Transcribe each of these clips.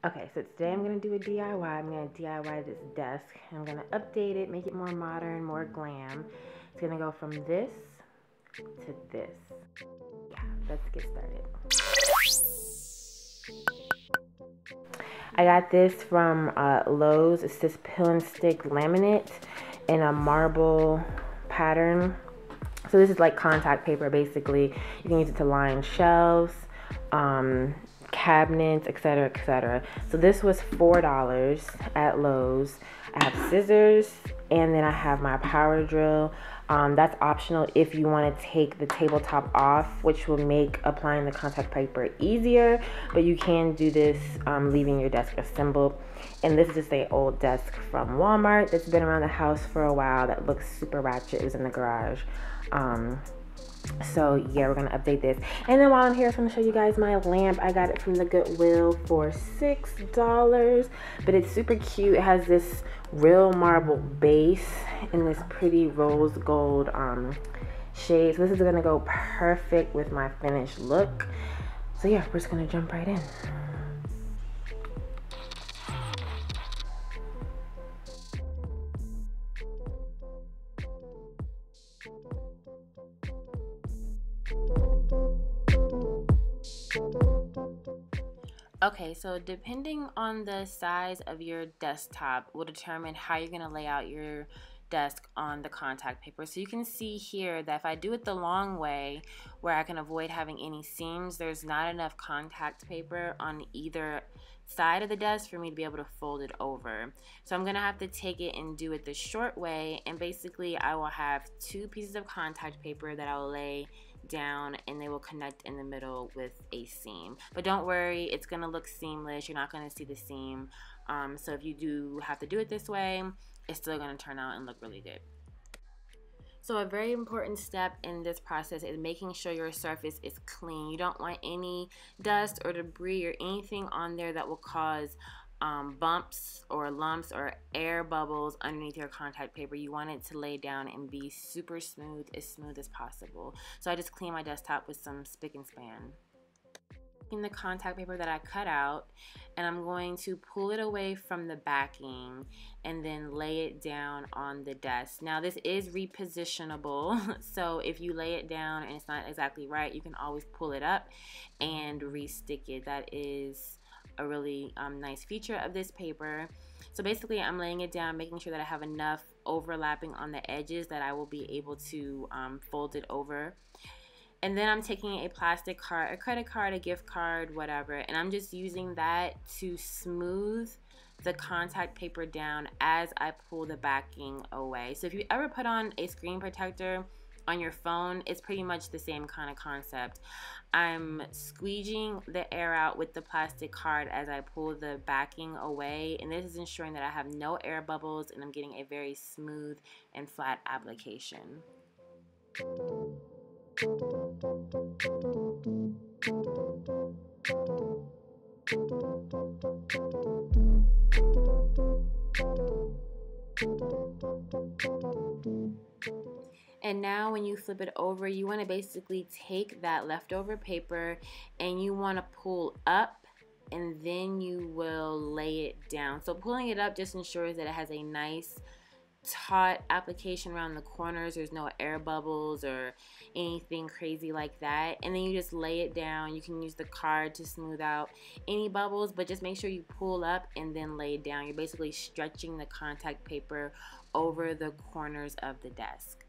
Okay, so today I'm going to do a DIY. I'm going to DIY this desk. I'm going to update it, make it more modern, more glam. It's going to go from this to this. Yeah, let's get started. I got this from Lowe's. It's this pill and stick laminate in a marble pattern. So this is like contact paper basically. You can use it to line shelves, cabinets, etc., etc. So this was $4 at Lowe's. I have scissors, and then I have my power drill. That's optional if you want to take the tabletop off, which will make applying the contact paper easier, but you can do this leaving your desk assembled. And this is just an old desk from Walmart that's been around the house for a while that looks super ratchet. It was in the garage. So yeah, we're gonna update this. And then while I'm here, I just want to show you guys my lamp. I got it from the Goodwill for $6, but it's super cute. It has this real marble base in this pretty rose gold shade. So this is gonna go perfect with my finished look. So yeah, we're just gonna jump right in. Okay, so depending on the size of your desktop will determine how you're going to lay out your desk on the contact paper. So you can see here that if I do it the long way, where I can avoid having any seams, there's not enough contact paper on either side of the desk for me to be able to fold it over. So I'm going to have to take it and do it the short way, and basically I will have two pieces of contact paper that I will lay down, and they will connect in the middle with a seam. But don't worry, it's gonna look seamless. You're not gonna see the seam. So if you do have to do it this way, it's still gonna turn out and look really good. So a very important step in this process is making sure your surface is clean. You don't want any dust or debris or anything on there that will cause bumps or lumps or air bubbles underneath your contact paper. You want it to lay down and be super smooth as possible. So I just clean my desktop with some spick and span. In the contact paper that I cut out, and I'm going to pull it away from the backing and then lay it down on the desk. Now this is repositionable, so if you lay it down and it's not exactly right, you can always pull it up and re-stick it. That is a really nice feature of this paper. So basically I'm laying it down, making sure that I have enough overlapping on the edges that I will be able to fold it over. And then I'm taking a plastic card, a credit card, a gift card, whatever, and I'm just using that to smooth the contact paper down as I pull the backing away. So if you ever put on a screen protector on your phone, it's pretty much the same kind of concept. I'm squeegeeing the air out with the plastic card as I pull the backing away, and this is ensuring that I have no air bubbles and I'm getting a very smooth and flat application. And now when you flip it over, you want to basically take that leftover paper and you want to pull up, and then you will lay it down. So pulling it up just ensures that it has a nice taut application around the corners. There's no air bubbles or anything crazy like that. And then you just lay it down. You can use the card to smooth out any bubbles, but just make sure you pull up and then lay it down. You're basically stretching the contact paper over the corners of the desk.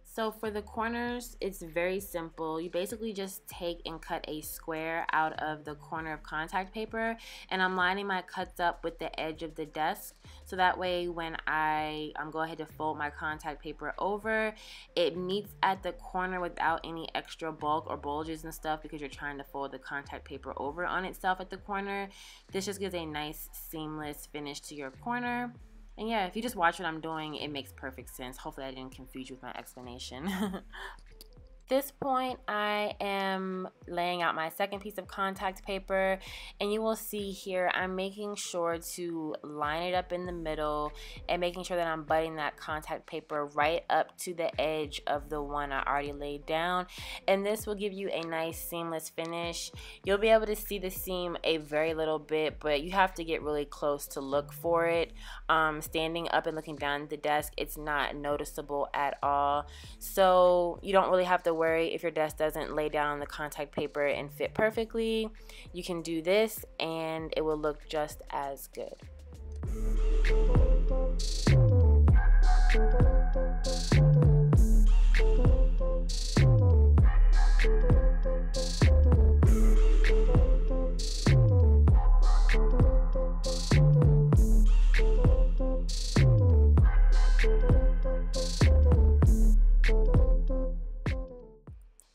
So for the corners, it's very simple. You basically just take and cut a square out of the corner of contact paper, and I'm lining my cuts up with the edge of the desk, so that way when I go ahead to fold my contact paper over, it meets at the corner without any extra bulk or bulges and stuff, because you're trying to fold the contact paper over on itself at the corner. This just gives a nice seamless finish to your corner. And yeah, if you just watch what I'm doing, it makes perfect sense. Hopefully I didn't confuse you with my explanation. This point, I am laying out my second piece of contact paper, and you will see here I'm making sure to line it up in the middle and making sure that I'm butting that contact paper right up to the edge of the one I already laid down, and this will give you a nice seamless finish. You'll be able to see the seam a very little bit, but you have to get really close to look for it. Standing up and looking down at the desk, it's not noticeable at all, so you don't really have to worry if your desk doesn't lay down on the contact paper and fit perfectly. You can do this and it will look just as good.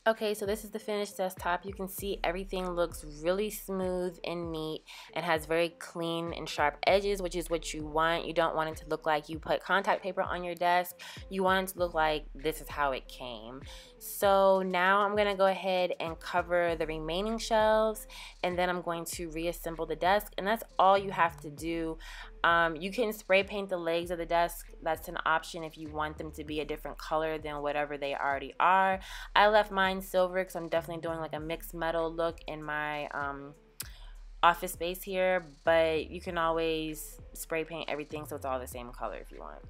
Okay, so this is the finished desktop. You can see everything looks really smooth and neat and has very clean and sharp edges, which is what you want. You don't want it to look like you put contact paper on your desk. You want it to look like this is how it came. So now I'm gonna go ahead and cover the remaining shelves, and then I'm going to reassemble the desk, and that's all you have to do. You can spray paint the legs of the desk. That's an option if you want them to be a different color than whatever they already are. I left mine silver because I'm definitely doing like a mixed metal look in my office space here, but you can always spray paint everything so it's all the same color if you want.